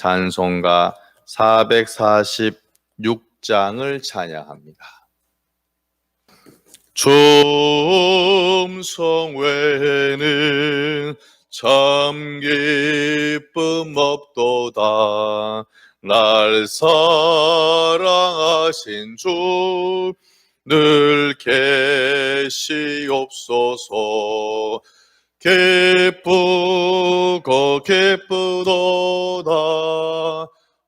찬송가 446장을 찬양합니다. 춤성 외에는 참 기쁨 없도다. 날 사랑하신 주 늘 계시옵소서. 기쁘고 기쁘도다.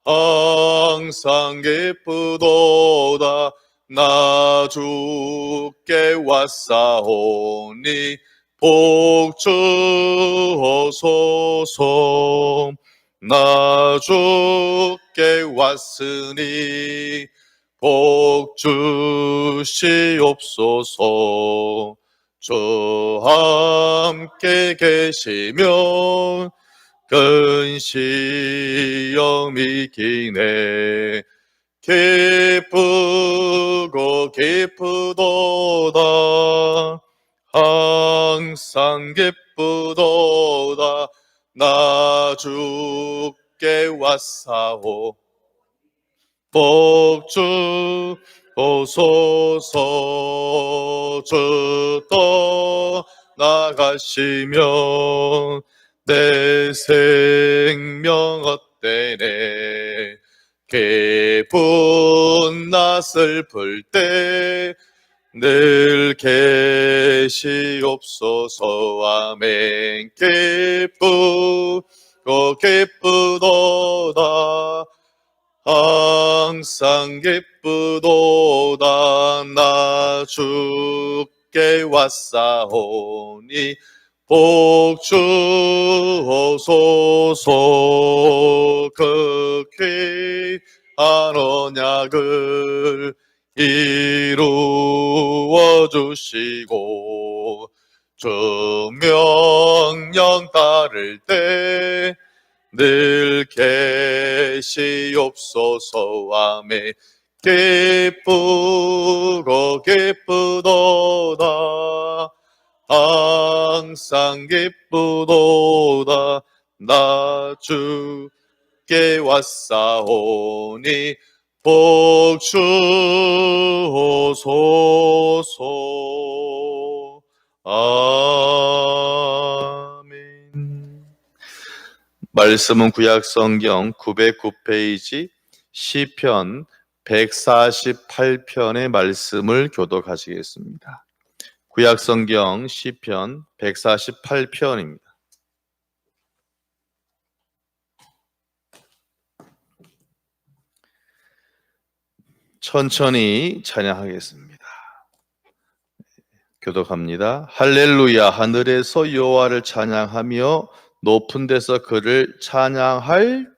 항상 기쁘도다. 나 주께 왔사오니 복 주옵소서. 나 주께 왔으니 복 주시옵소서. 주 함께 계시면 근시험이 기네. 기쁘고 기쁘도다. 항상 기쁘도다. 나 주께 왔사오. 복 주옵소서. 주 떠나가시면 내 생명 헛되네. 기쁜 나 슬플 때 늘 계시옵소서. 아멘. 기쁘고 기쁘도다. 항상 기쁘도다. 나 주께 왔사오니 복 주옵소서. 그 귀한 언약을 이루어 주시고 주 명령 따를 때 늘 계시옵소서. 아멘. 기쁘고 기쁘도다. 항상 기쁘도다. 나 주께 왔사오니 복 주옵소서. 아멘. 말씀은 구약성경 909페이지 시편 148편의 말씀을 교독하시겠습니다. 구약성경 시편 148편입니다. 천천히 찬양하겠습니다. 교독합니다. 할렐루야. 하늘에서 여호와를 찬양하며 높은 데서 그를 찬양할지어다.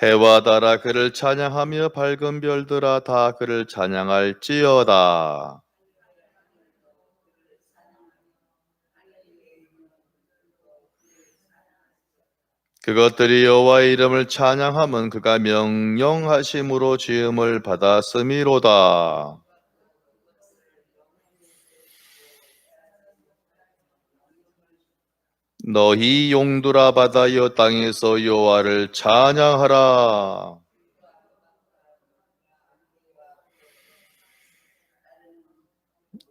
해와 달아 그를 찬양하며 밝은 별들아 다 그를 찬양할지어다. 그것들이 여호와의 이름을 찬양함은 그가 명령하심으로 지음을 받았음이로다. 너희 용두라 바다여 땅에서 여호와를 찬양하라.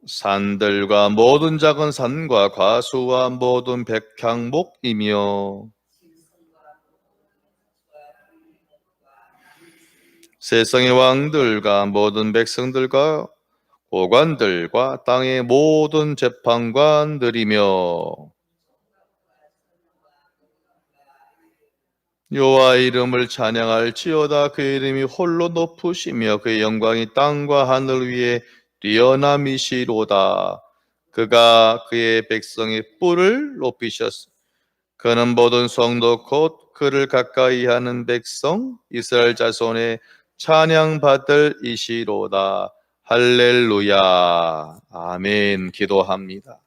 산들과 모든 작은 산과 과수와 모든 백향목이며 세상의 왕들과 모든 백성들과 고관들과 땅의 모든 재판관들이며 여호와의 이름을 찬양할지어다. 그의 이름이 홀로 높으시며 그의 영광이 땅과 하늘 위에 뛰어남이시로다. 그가 그의 백성의 뿔을 높이셨으며 그는 모든 성도 곧 그를 가까이 하는 백성 이스라엘 자손의 찬양받을 이시로다. 할렐루야. 아멘. 기도합니다.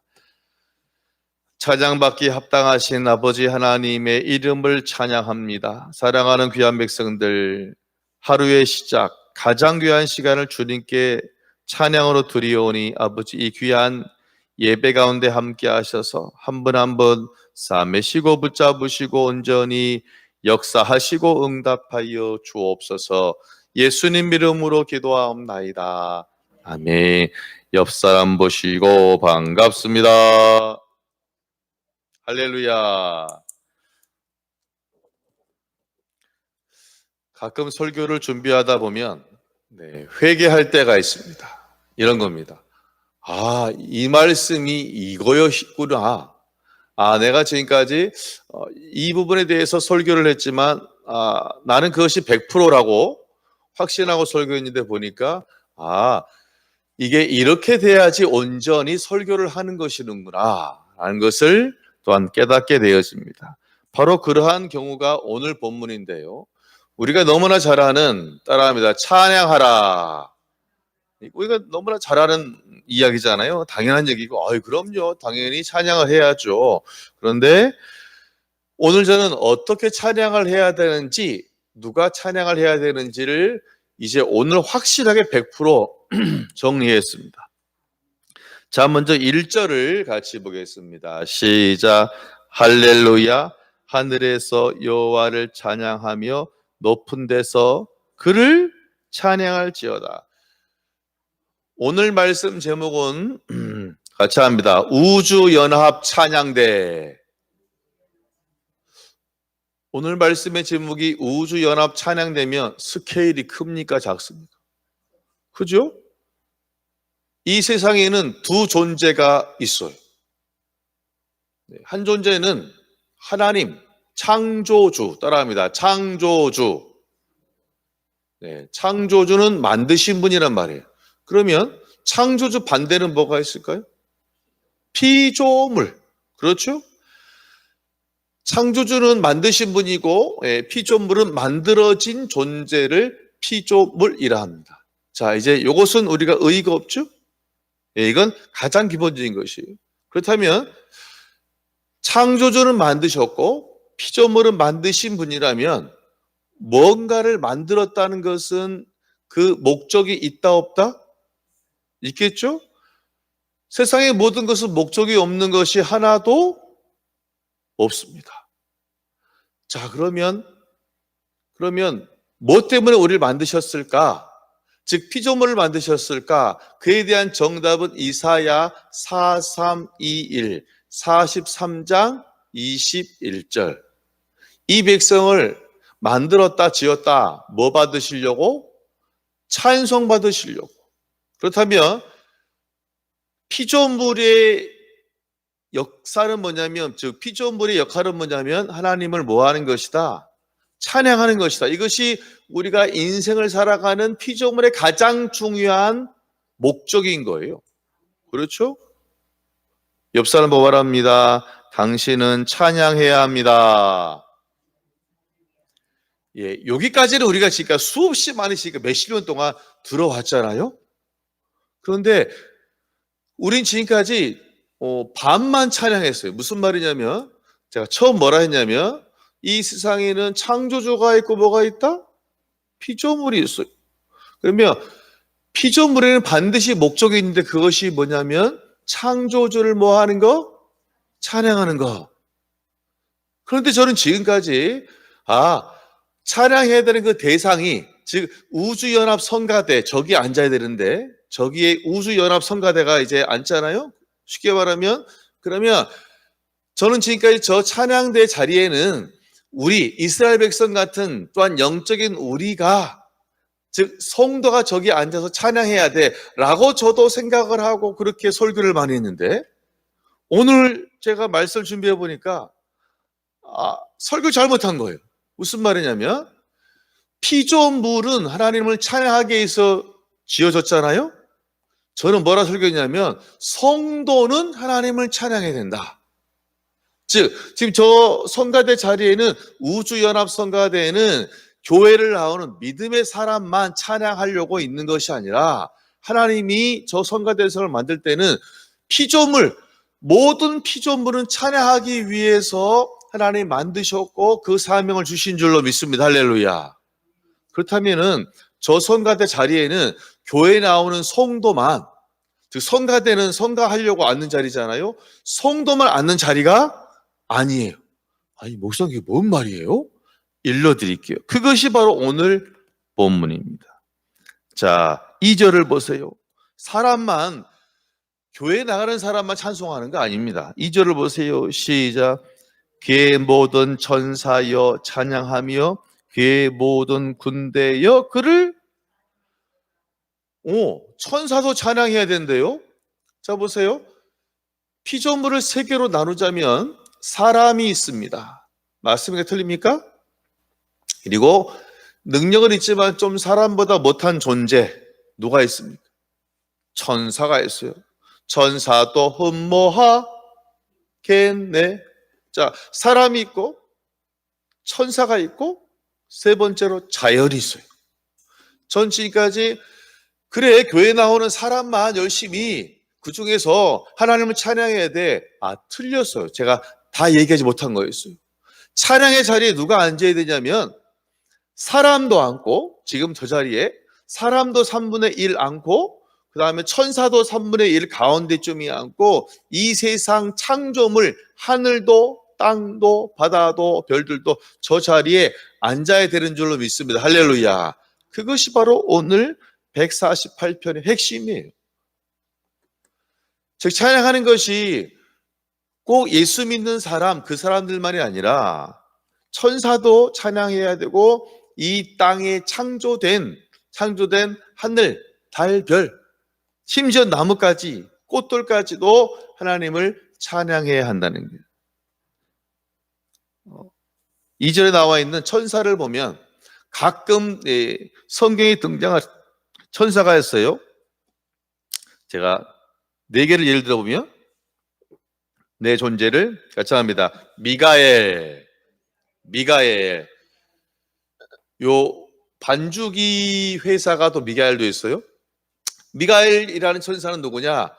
찬양받기 합당하신 아버지 하나님의 이름을 찬양합니다. 사랑하는 귀한 백성들, 하루의 시작, 가장 귀한 시간을 주님께 찬양으로 드리오니 아버지 이 귀한 예배 가운데 함께 하셔서 한 분 한 분 싸매시고 붙잡으시고 온전히 역사하시고 응답하여 주옵소서. 예수님 이름으로 기도하옵나이다. 아멘. 옆 사람 보시고 반갑습니다. 할렐루야. 가끔 설교를 준비하다 보면 회개할 때가 있습니다. 이런 겁니다. 아, 이 말씀이 이거였구나. 아, 내가 지금까지 이 부분에 대해서 설교를 했지만 나는 그것이 100%라고 확신하고 설교했는데 보니까 이게 이렇게 돼야지 온전히 설교를 하는 것이는구나 라는 것을 또한 깨닫게 되었습니다. 바로 그러한 경우가 오늘 본문인데요. 우리가 너무나 잘 아는, 따라합니다. 찬양하라. 우리가 너무나 잘 아는 이야기잖아요. 당연한 얘기고, 그럼요. 당연히 찬양을 해야죠. 그런데 오늘 저는 어떻게 찬양을 해야 되는지, 누가 찬양을 해야 되는지를 이제 오늘 확실하게 100% 정리했습니다. 자, 먼저 1절을 같이 보겠습니다. 시작. 할렐루야. 하늘에서 여호와를 찬양하며 높은 데서 그를 찬양할지어다. 오늘 말씀 제목은 같이 합니다. 우주연합 찬양대. 오늘 말씀의 제목이 우주연합 찬양대면 스케일이 큽니까 작습니까? 그죠? 이 세상에는 두 존재가 있어요. 한 존재는 하나님, 창조주, 따라합니다. 창조주. 창조주는 만드신 분이란 말이에요. 그러면 창조주 반대는 뭐가 있을까요? 피조물. 그렇죠? 창조주는 만드신 분이고 피조물은 만들어진 존재를 피조물이라 합니다. 자, 이제 이것은 우리가 의의가 없죠? 이건 가장 기본적인 것이에요. 그렇다면 창조주는 만드셨고 피조물은 만드신 분이라면 뭔가를 만들었다는 것은 그 목적이 있다 없다? 있겠죠? 세상의 모든 것은 목적이 없는 것이 하나도 없습니다. 자, 그러면 뭐 때문에 우리를 만드셨을까? 즉 피조물을 만드셨을까? 그에 대한 정답은 이사야 4321 43장 21절. 이 백성을 만들었다 지었다 뭐 받으시려고? 찬송 받으시려고. 그렇다면 피조물의 역사는 뭐냐면, 즉 피조물의 역할은 뭐냐면 하나님을 뭐 하는 것이다? 찬양하는 것이다. 이것이 우리가 인생을 살아가는 피조물의 가장 중요한 목적인 거예요. 그렇죠? 옆 사람 보고 말합니다. 당신은 찬양해야 합니다. 여기까지는 우리가 지금 수없이 많으시니까 몇십 년 동안 들어왔잖아요. 그런데 우린 지금까지 반만 찬양했어요. 무슨 말이냐면 제가 처음 뭐라 했냐면 이 세상에는 창조주가 있고 뭐가 있다? 피조물이 있어요. 그러면 피조물에는 반드시 목적이 있는데 그것이 뭐냐면 창조주를 뭐 하는 거? 찬양하는 거. 그런데 저는 지금까지 찬양해야 되는 그 대상이, 즉 우주연합 성가대, 저기 앉아야 되는데 저기에 우주연합 성가대가 이제 앉잖아요. 쉽게 말하면, 그러면 저는 지금까지 저 찬양대 자리에는 우리 이스라엘 백성 같은 또한 영적인 우리가, 즉 성도가 저기 앉아서 찬양해야 돼 라고 저도 생각을 하고 그렇게 설교를 많이 했는데, 오늘 제가 말씀을 준비해 보니까 설교 잘못한 거예요. 무슨 말이냐면 피조물은 하나님을 찬양하기 위해서 지어졌잖아요. 저는 뭐라 설교했냐면 성도는 하나님을 찬양해야 된다. 즉 지금 저 성가대 자리에는, 우주연합 성가대에는 교회를 나오는 믿음의 사람만 찬양하려고 있는 것이 아니라 하나님이 저 성가대성을 만들 때는 피조물, 모든 피조물은 찬양하기 위해서 하나님 만드셨고 그 사명을 주신 줄로 믿습니다. 할렐루야. 그렇다면은 저 성가대 자리에는 교회에 나오는 성도만, 즉 성가대는 성가하려고 앉는 자리잖아요. 성도만 앉는 자리가 아니에요. 아니 목사님 이게 뭔 말이에요? 일러드릴게요. 그것이 바로 오늘 본문입니다. 자, 2절을 보세요. 사람만, 교회 나가는 사람만 찬송하는 거 아닙니다. 2절을 보세요. 시작. 그의 모든 천사여 찬양하며 그의 모든 군대여 그를 천사도 찬양해야 된대요. 자 보세요. 피조물을 세 개로 나누자면 사람이 있습니다. 맞습니까? 틀립니까? 그리고 능력은 있지만 좀 사람보다 못한 존재 누가 있습니까? 천사가 있어요. 천사도 흠모하겠네. 자, 사람이 있고 천사가 있고 세 번째로 자연이 있어요. 전 지금까지 그래 교회 나오는 사람만 열심히 그 중에서 하나님을 찬양해야 돼. 틀렸어요. 제가 다 얘기하지 못한 거였어요. 찬양의 자리에 누가 앉아야 되냐면 사람도 앉고 지금 저 자리에 사람도 3분의 1 앉고 그 다음에 천사도 3분의 1 가운데쯤이 앉고 이 세상 창조물 하늘도 땅도 바다도 별들도 저 자리에 앉아야 되는 줄로 믿습니다. 할렐루야. 그것이 바로 오늘 148편의 핵심이에요. 즉 찬양하는 것이 꼭 예수 믿는 사람 그 사람들만이 아니라 천사도 찬양해야 되고 이 땅에 창조된 하늘, 달, 별 심지어 나무까지 꽃들까지도 하나님을 찬양해야 한다는 거예요. 2절에 나와 있는 천사를 보면 가끔 성경에 등장한 천사가 있어요. 제가 4개를 예를 들어보면 내 존재를 같이 합니다. 미가엘. 요 반죽이 회사가 또 미가엘도 있어요. 미가엘이라는 천사는 누구냐?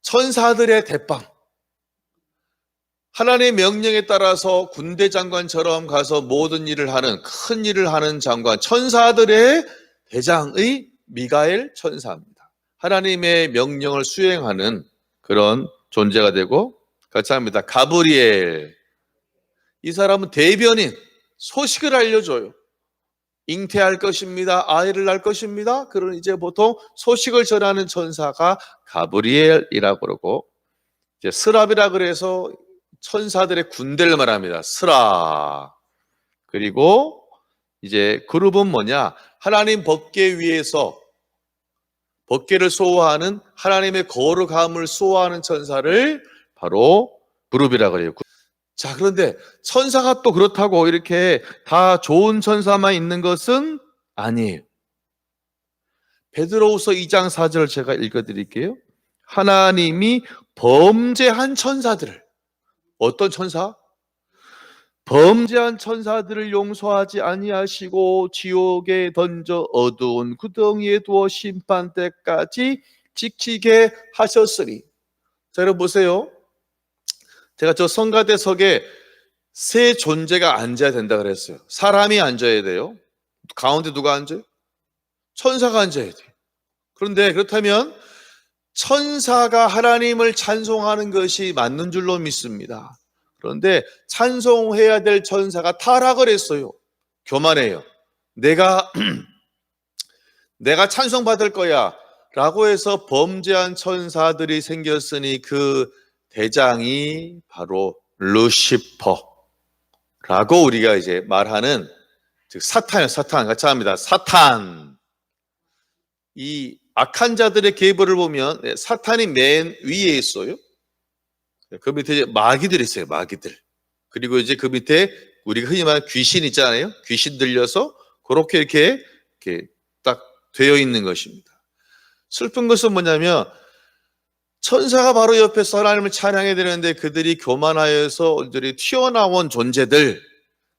천사들의 대빵. 하나님의 명령에 따라서 군대 장관처럼 가서 모든 일을 하는 큰 일을 하는 장관, 천사들의 대장의 미가엘 천사입니다. 하나님의 명령을 수행하는 그런 존재가 되고 같이 합니다. 가브리엘. 이 사람은 대변인, 소식을 알려줘요. 잉태할 것입니다. 아이를 낳을 것입니다. 그런 이제 보통 소식을 전하는 천사가 가브리엘이라고 그러고 이제 스랍이라 그래서 천사들의 군대를 말합니다. 스랍. 그리고 이제 그룹은 뭐냐? 하나님 법궤 위에서 법궤를 소화하는 하나님의 거룩함을 소화하는 천사를 바로 그룹이라 그래요. 자, 그런데 천사가 또 그렇다고 이렇게 다 좋은 천사만 있는 것은 아니에요. 베드로후서 2장 4절 제가 읽어드릴게요. 하나님이 범죄한 천사들을, 어떤 천사? 범죄한 천사들을 용서하지 아니하시고 지옥에 던져 어두운 구덩이에 두어 심판 때까지 지키게 하셨으니. 자, 여러분 보세요. 제가 저 성가대석에 세 존재가 앉아야 된다 그랬어요. 사람이 앉아야 돼요. 가운데 누가 앉아요? 천사가 앉아야 돼요. 그런데 그렇다면 천사가 하나님을 찬송하는 것이 맞는 줄로 믿습니다. 그런데 찬송해야 될 천사가 타락을 했어요. 교만해요. 내가 찬송받을 거야 라고 해서 범죄한 천사들이 생겼으니 그 대장이 바로 루시퍼라고 우리가 이제 말하는, 즉 사탄이요. 사탄 같이 합니다. 사탄. 이 악한 자들의 계보를 보면 사탄이 맨 위에 있어요. 그 밑에 이제 마귀들이 있어요. 마귀들. 그리고 이제 그 밑에 우리가 흔히 말하는 귀신 있잖아요. 귀신 들려서 그렇게 이렇게 딱 되어 있는 것입니다. 슬픈 것은 뭐냐면 천사가 바로 옆에서 하나님을 찬양해야 되는데 그들이 교만하여서 그들이 튀어나온 존재들,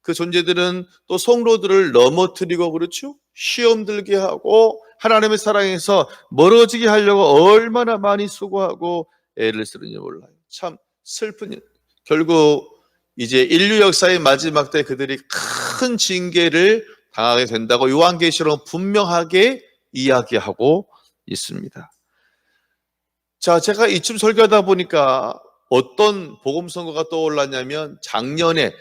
그 존재들은 또 성도들을 넘어뜨리고 그렇죠. 시험 들게 하고 하나님의 사랑에서 멀어지게 하려고 얼마나 많이 수고하고 애를 쓰는지 몰라요. 참 슬픈 일. 결국 이제 인류 역사의 마지막 때 그들이 큰 징계를 당하게 된다고 요한계시록은 분명하게 이야기하고 있습니다. 자, 제가 이쯤 설교하다 보니까 어떤 복음 선거가 떠올랐냐면 작년에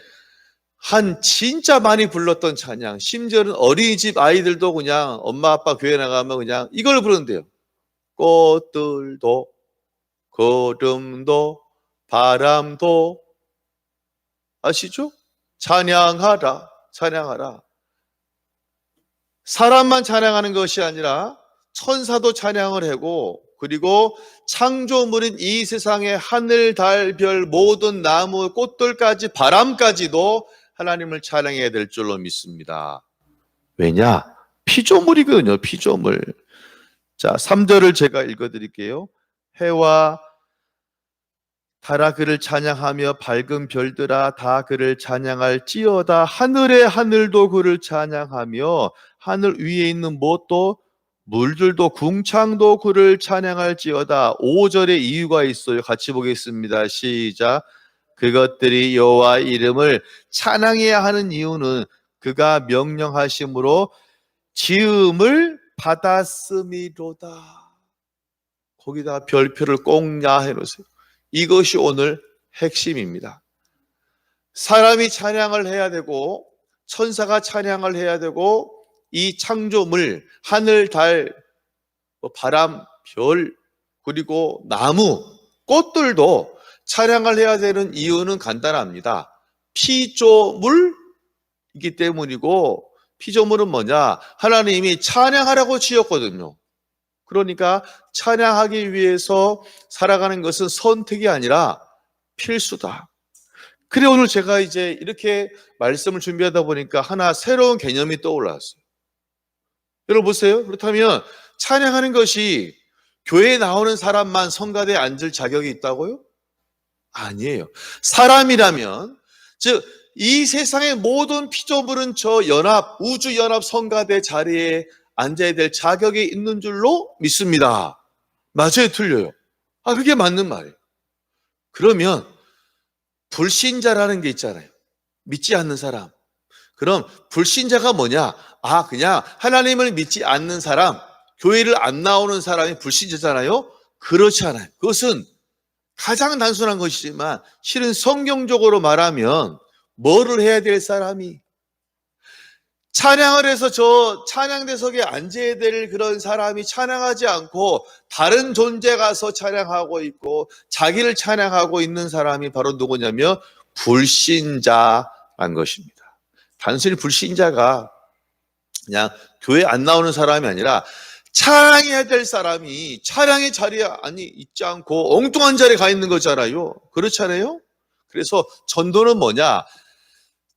한 진짜 많이 불렀던 찬양, 심지어는 어린이집 아이들도 그냥 엄마 아빠 교회 나가면 그냥 이걸 부르는데요. 꽃들도 구름도 바람도, 아시죠? 찬양하라, 찬양하라. 사람만 찬양하는 것이 아니라 천사도 찬양을 하고, 그리고 창조물인 이 세상의 하늘, 달, 별, 모든 나무, 꽃들까지, 바람까지도 하나님을 찬양해야 될 줄로 믿습니다. 왜냐? 피조물이거든요, 피조물. 자, 3절을 제가 읽어드릴게요. 해와 달아 그를 찬양하며 밝은 별들아 다 그를 찬양할지어다. 하늘의 하늘도 그를 찬양하며 하늘 위에 있는 무엇도 물들도 궁창도 그를 찬양할지어다. 5절에 이유가 있어요. 같이 보겠습니다. 시작. 그것들이 여호와 이름을 찬양해야 하는 이유는 그가 명령하심으로 지음을 받았음이로다. 거기다 별표를 꼭 야해 놓으세요. 이것이 오늘 핵심입니다. 사람이 찬양을 해야 되고 천사가 찬양을 해야 되고 이 창조물, 하늘, 달, 바람, 별, 그리고 나무, 꽃들도 찬양을 해야 되는 이유는 간단합니다. 피조물이기 때문이고, 피조물은 뭐냐? 하나님이 찬양하라고 지었거든요. 그러니까 찬양하기 위해서 살아가는 것은 선택이 아니라 필수다. 그래, 오늘 제가 이제 이렇게 말씀을 준비하다 보니까 하나 새로운 개념이 떠올랐어요. 여러분 보세요. 그렇다면 찬양하는 것이 교회에 나오는 사람만 성가대에 앉을 자격이 있다고요? 아니에요. 사람이라면, 즉 이 세상의 모든 피조물은 저 연합, 우주연합 성가대 자리에 앉아야 될 자격이 있는 줄로 믿습니다. 맞아요, 틀려요? 그게 맞는 말이에요. 그러면 불신자라는 게 있잖아요. 믿지 않는 사람. 그럼 불신자가 뭐냐? 그냥 하나님을 믿지 않는 사람, 교회를 안 나오는 사람이 불신자잖아요? 그렇지 않아요. 그것은 가장 단순한 것이지만 실은 성경적으로 말하면 뭐를 해야 될 사람이, 찬양을 해서 저 찬양대석에 앉아야 될 그런 사람이 찬양하지 않고 다른 존재 가서 찬양하고 있고 자기를 찬양하고 있는 사람이 바로 누구냐면 불신자란 것입니다. 단순히 불신자가 그냥 교회 안 나오는 사람이 아니라 찬양해야 될 사람이 찬양의 자리에 있지 않고 엉뚱한 자리에 가 있는 거잖아요. 그렇잖아요? 그래서 전도는 뭐냐?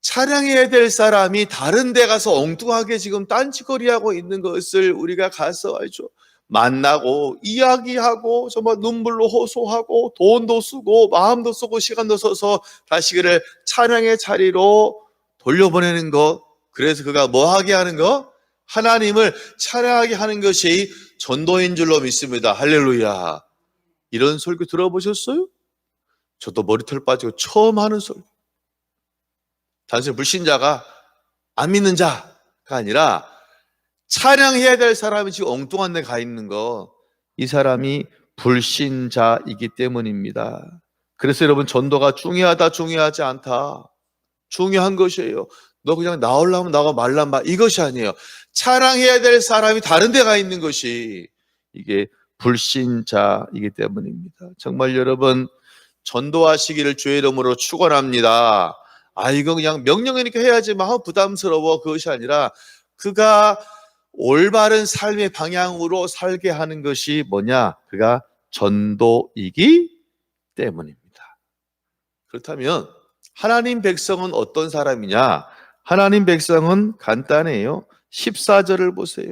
찬양해야 될 사람이 다른 데 가서 엉뚱하게 지금 딴짓거리하고 있는 것을 우리가 가서 알죠. 만나고 이야기하고 정말 눈물로 호소하고 돈도 쓰고 마음도 쓰고 시간도 써서 다시 그를 찬양의 자리로 돌려보내는 것. 그래서 그가 뭐 하게 하는 것? 하나님을 찬양하게 하는 것이 전도인 줄로 믿습니다. 할렐루야. 이런 설교 들어보셨어요? 저도 머리털 빠지고 처음 하는 설교. 단순히 불신자가 안 믿는 자가 아니라 찬양해야 될 사람이 지금 엉뚱한 데 가 있는 거, 이 사람이 불신자이기 때문입니다. 그래서 여러분, 전도가 중요하다 중요하지 않다, 중요한 것이에요. 너 그냥 나오려면 나가 말란 말, 이것이 아니에요. 찬양해야 될 사람이 다른 데 가 있는 것이 이게 불신자이기 때문입니다. 정말 여러분, 전도하시기를 주의 이름으로 축원합니다. 이거 그냥 명령이니까 해야지만 부담스러워, 그것이 아니라 그가 올바른 삶의 방향으로 살게 하는 것이 뭐냐? 그가 전도이기 때문입니다. 그렇다면 하나님 백성은 어떤 사람이냐? 하나님 백성은 간단해요. 14절을 보세요.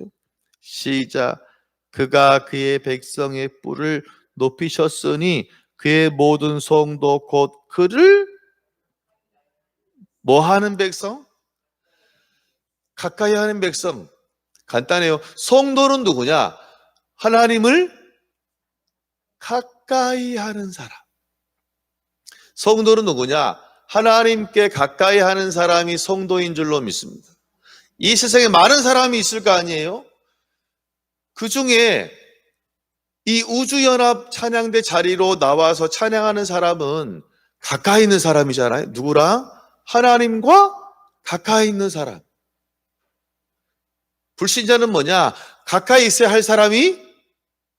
시작. 그가 그의 백성의 뿔을 높이셨으니 그의 모든 성도 곧 그를 뭐 하는 백성? 가까이 하는 백성. 간단해요. 성도는 누구냐? 하나님을 가까이 하는 사람. 성도는 누구냐? 하나님께 가까이 하는 사람이 성도인 줄로 믿습니다. 이 세상에 많은 사람이 있을 거 아니에요? 그 중에 이 우주연합 찬양대 자리로 나와서 찬양하는 사람은 가까이 있는 사람이잖아요. 누구랑? 하나님과 가까이 있는 사람. 불신자는 뭐냐? 가까이 있어야 할 사람이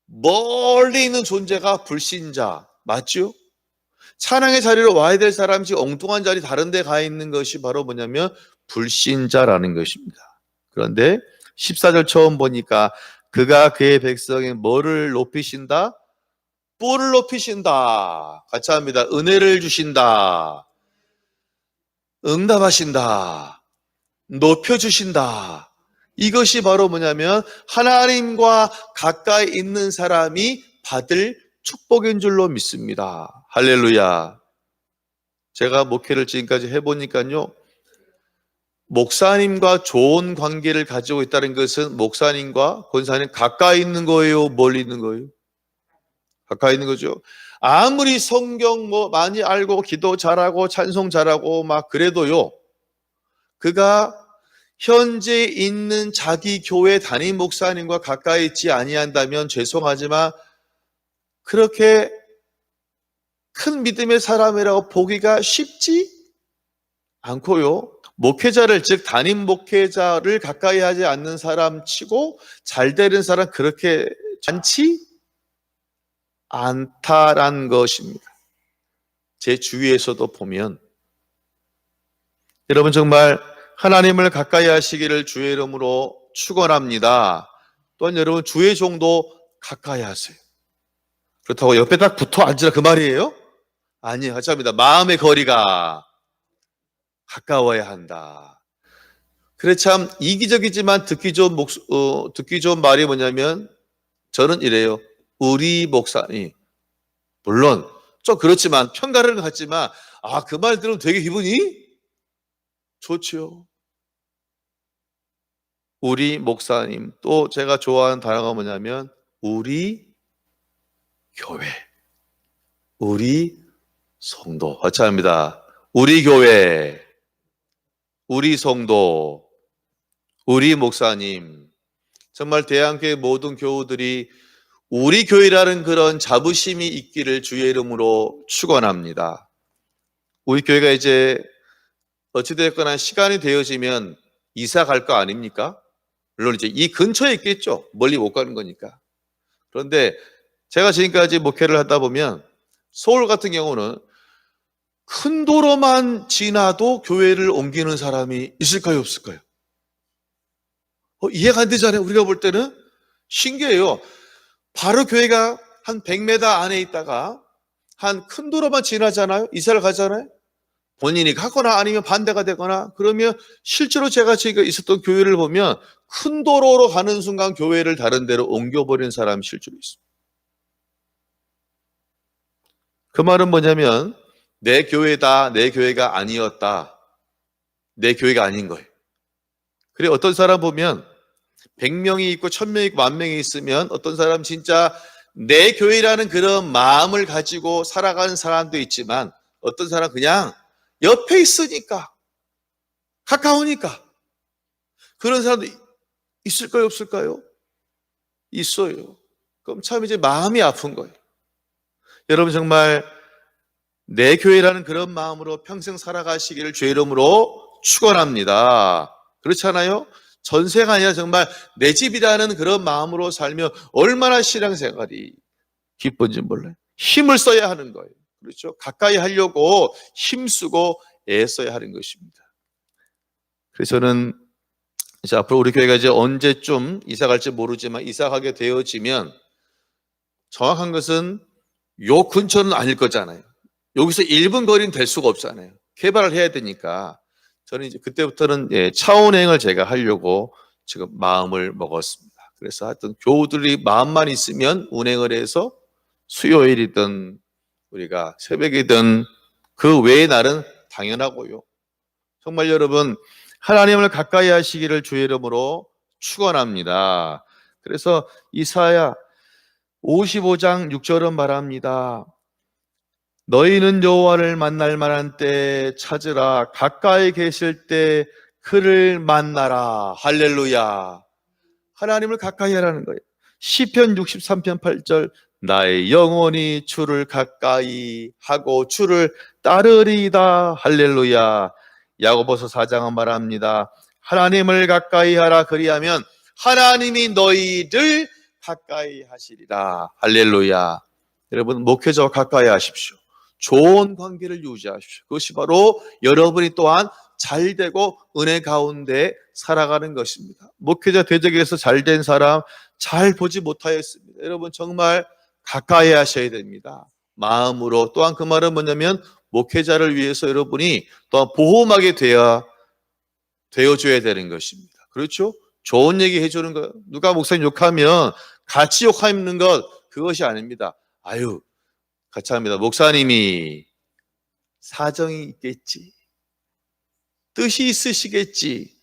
멀리 있는 존재가 불신자. 맞죠? 찬양의 자리로 와야 될 사람이 엉뚱한 자리 다른 데 가 있는 것이 바로 뭐냐면 불신자라는 것입니다. 그런데 14절 처음 보니까 그가 그의 백성의 뭐를 높이신다? 뿔을 높이신다. 같이 합니다. 은혜를 주신다. 응답하신다. 높여주신다. 이것이 바로 뭐냐면 하나님과 가까이 있는 사람이 받을 축복인 줄로 믿습니다. 할렐루야. 제가 목회를 지금까지 해보니까요, 목사님과 좋은 관계를 가지고 있다는 것은 목사님과 권사님 가까이 있는 거예요? 멀리 있는 거예요? 가까이 있는 거죠. 아무리 성경 많이 알고 기도 잘하고 찬송 잘하고 막 그래도요, 그가 현재 있는 자기 교회 담임 목사님과 가까이 있지 아니한다면 죄송하지만 그렇게 큰 믿음의 사람이라고 보기가 쉽지 않고요. 목회자를, 즉 담임 목회자를 가까이 하지 않는 사람 치고 잘 되는 사람 그렇게 많지 않다란 것입니다. 제 주위에서도 보면 여러분 정말 하나님을 가까이 하시기를 주의 이름으로 축원합니다. 또한 여러분 주의 종도 가까이 하세요. 그렇다고 옆에 딱 붙어 앉으라 그 말이에요? 아니에요. 하자입니다. 마음의 거리가 가까워야 한다. 그래 참 이기적이지만 듣기 좋은 말이 뭐냐면 저는 이래요. 우리 목사님, 물론 좀 그렇지만 편가르는 같지만 그 말 들으면 되게 기분이 좋죠. 우리 목사님, 또 제가 좋아하는 단어가 뭐냐면 우리 교회, 우리 성도. 같이 합니다. 우리 교회, 우리 성도, 우리 목사님. 정말 대한교회 모든 교우들이 우리 교회라는 그런 자부심이 있기를 주의 이름으로 축원합니다. 우리 교회가 이제 어찌됐거나 시간이 되어지면 이사 갈 거 아닙니까? 물론 이제 이 근처에 있겠죠. 멀리 못 가는 거니까. 그런데 제가 지금까지 목회를 하다 보면 서울 같은 경우는 큰 도로만 지나도 교회를 옮기는 사람이 있을까요? 없을까요? 이해가 안 되잖아요. 우리가 볼 때는 신기해요. 바로 교회가 한 100m 안에 있다가 한 큰 도로만 지나잖아요. 이사를 가잖아요. 본인이 가거나 아니면 반대가 되거나 그러면 실제로 제가 지금 있었던 교회를 보면 큰 도로로 가는 순간 교회를 다른 데로 옮겨버리는 사람이 실제로 있습니다. 그 말은 뭐냐면 내 교회다, 내 교회가 아니었다, 내 교회가 아닌 거예요. 그래 어떤 사람 보면 100명이 있고 1000명이 있고 10,000명이 있으면 어떤 사람 진짜 내 교회라는 그런 마음을 가지고 살아가는 사람도 있지만 어떤 사람 그냥 옆에 있으니까 가까우니까 그런 사람도 있을까요? 없을까요? 있어요. 그럼 참 이제 마음이 아픈 거예요. 여러분 정말 내 교회라는 그런 마음으로 평생 살아가시기를 주의 이름으로 축원합니다. 그렇잖아요? 전세가 아니라 정말 내 집이라는 그런 마음으로 살면 얼마나 신앙생활이 기쁜지 몰라요. 힘을 써야 하는 거예요. 그렇죠? 가까이 하려고 힘쓰고 애써야 하는 것입니다. 그래서 저는 이제 앞으로 우리 교회가 이제 언제쯤 이사 갈지 모르지만 이사 가게 되어지면 정확한 것은 요 근처는 아닐 거잖아요. 여기서 1분 거리는 될 수가 없잖아요. 개발을 해야 되니까 저는 이제 그때부터는 차운행을 제가 하려고 지금 마음을 먹었습니다. 그래서 하여튼 교우들이 마음만 있으면 운행을 해서 수요일이든 우리가 새벽이든 그 외의 날은 당연하고요. 정말 여러분 하나님을 가까이 하시기를 주의 이름으로 축원합니다. 그래서 이사야 55장 6절은 말합니다. 너희는 여호와를 만날 만한 때 찾으라. 가까이 계실 때 그를 만나라. 할렐루야. 하나님을 가까이 하라는 거예요. 시편 63편 8절 나의 영혼이 주를 가까이 하고 주를 따르리이다. 할렐루야. 야고보서 4장은 말합니다. 하나님을 가까이 하라. 그리하면 하나님이 너희를 가까이 하시리라. 할렐루야. 여러분, 목회자와 가까이 하십시오. 좋은 관계를 유지하십시오. 그것이 바로 여러분이 또한 잘되고 은혜 가운데 살아가는 것입니다. 목회자 대적에서 잘된 사람 잘 보지 못하였습니다. 여러분, 정말 가까이 하셔야 됩니다. 마음으로. 또한 그 말은 뭐냐면 목회자를 위해서 여러분이 또한 보호막이 되어줘야 되는 것입니다. 그렇죠? 좋은 얘기 해주는 것, 누가 목사님 욕하면 같이 욕하는 것, 그것이 아닙니다. 아유, 같이 합니다. 목사님이 사정이 있겠지, 뜻이 있으시겠지,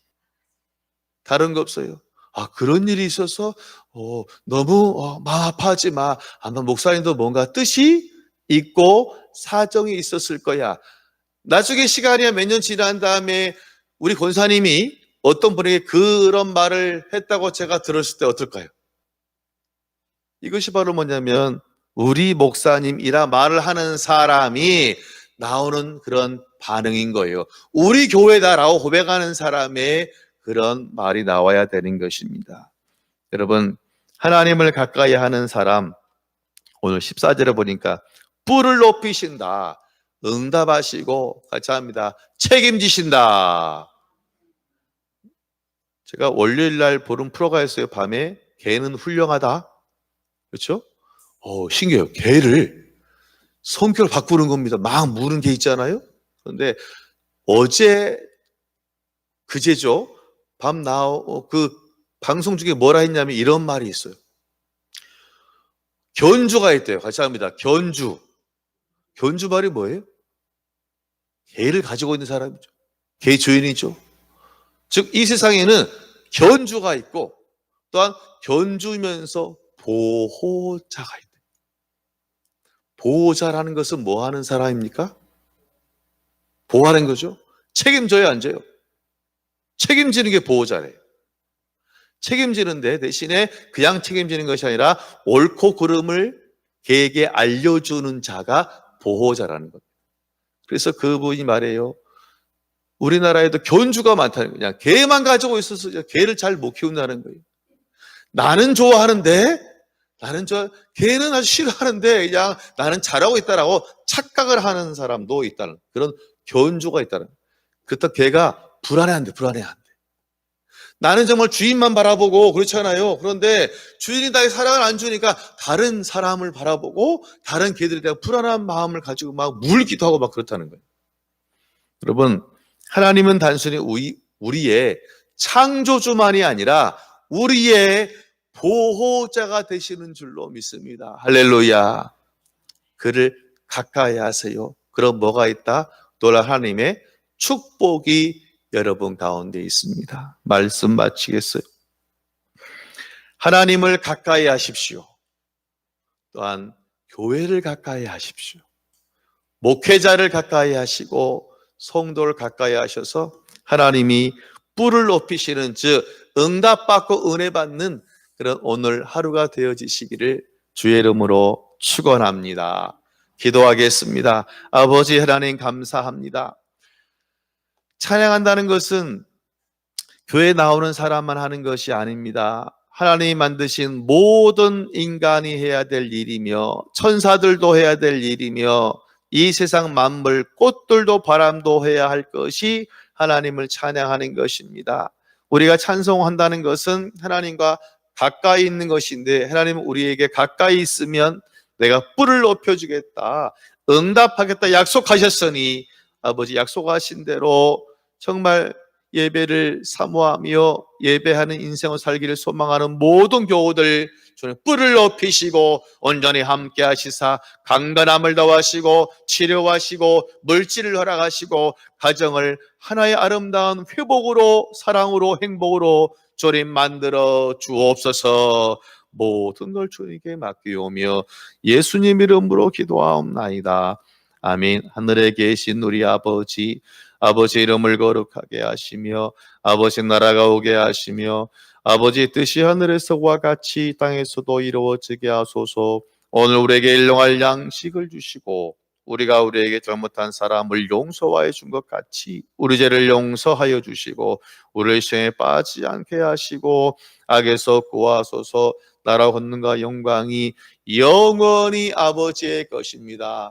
다른 거 없어요. 아, 그런 일이 있어서 너무 마음 아파하지 마. 아마 목사님도 뭔가 뜻이 있고 사정이 있었을 거야. 나중에 시간이 몇 년 지난 다음에 우리 권사님이 어떤 분에게 그런 말을 했다고 제가 들었을 때 어떨까요? 이것이 바로 뭐냐면 우리 목사님이라 말을 하는 사람이 나오는 그런 반응인 거예요. 우리 교회다라고 고백하는 사람의 그런 말이 나와야 되는 것입니다. 여러분, 하나님을 가까이 하는 사람, 오늘 14절에 보니까 뿔을 높이신다, 응답하시고, 같이 합니다, 책임지신다. 제가 월요일 날 보는 프로가 있어요. 밤에 개는 훌륭하다. 그렇죠? 신기해요. 개를 성격을 바꾸는 겁니다. 막 무는 개 있잖아요. 그런데 어제 그제죠. 그 방송 중에 뭐라 했냐면 이런 말이 있어요. 견주가 있대요. 같이 합니다. 견주. 견주 말이 뭐예요? 개를 가지고 있는 사람이죠. 개 주인이죠. 즉 이 세상에는 견주가 있고 또한 견주면서 보호자가 있대요. 보호자라는 것은 뭐 하는 사람입니까? 보호하는 거죠. 책임져요, 안 져요? 책임지는 게 보호자래요. 책임지는데 대신에 그냥 책임지는 것이 아니라 옳고 그름을 개에게 알려주는 자가 보호자라는 겁니다. 그래서 그분이 말해요. 우리나라에도 견주가 많다는 거예요. 개만 가지고 있어서 개를 잘 못 키운다는 거예요. 나는 좋아하는데, 개는 아주 싫어하는데 그냥 나는 잘하고 있다라고 착각을 하는 사람도 있다는 그런 견주가 있다는 거예요. 그렇다고 개가 불안해한대. 나는 정말 주인만 바라보고 그렇잖아요. 그런데 주인이 나에게 사랑을 안 주니까 다른 사람을 바라보고 다른 개들에 대한 불안한 마음을 가지고 막 물기도 하고 막 그렇다는 거예요. 여러분, 하나님은 단순히 우리의 창조주만이 아니라 우리의 보호자가 되시는 줄로 믿습니다. 할렐루야. 그를 가까이 하세요. 그럼 뭐가 있다? 놀라 하나님의 축복이 여러분 가운데 있습니다. 말씀 마치겠어요. 하나님을 가까이 하십시오. 또한 교회를 가까이 하십시오. 목회자를 가까이 하시고 성도를 가까이 하셔서 하나님이 뿔을 높이시는, 즉 응답받고 은혜 받는 그런 오늘 하루가 되어지시기를 주의 이름으로 축원합니다. 기도하겠습니다. 아버지 하나님 감사합니다. 찬양한다는 것은 교회에 나오는 사람만 하는 것이 아닙니다. 하나님이 만드신 모든 인간이 해야 될 일이며 천사들도 해야 될 일이며 이 세상 만물 꽃들도 바람도 해야 할 것이 하나님을 찬양하는 것입니다. 우리가 찬송한다는 것은 하나님과 가까이 있는 것인데 하나님은 우리에게 가까이 있으면 내가 뿔을 높여주겠다, 응답하겠다 약속하셨으니 아버지 약속하신 대로 정말 예배를 사모하며 예배하는 인생을 살기를 소망하는 모든 교우들 주님 뿔을 높이시고 온전히 함께 하시사 강건함을 더하시고 치료하시고 물질을 허락하시고 가정을 하나의 아름다운 회복으로 사랑으로 행복으로 주님 만들어 주옵소서. 모든 걸 주님께 맡기오며 예수님 이름으로 기도하옵나이다. 아멘. 하늘에 계신 우리 아버지, 아버지 이름을 거룩하게 하시며 아버지 나라가 오게 하시며 아버지 뜻이 하늘에서와 같이 이 땅에서도 이루어지게 하소서. 오늘 우리에게 일용할 양식을 주시고 우리가 우리에게 잘못한 사람을 용서하여 준 것 같이 우리 죄를 용서하여 주시고 우리를 시험에 빠지지 않게 하시고 악에서 구하소서. 나라 권능과 영광이 영원히 아버지의 것입니다.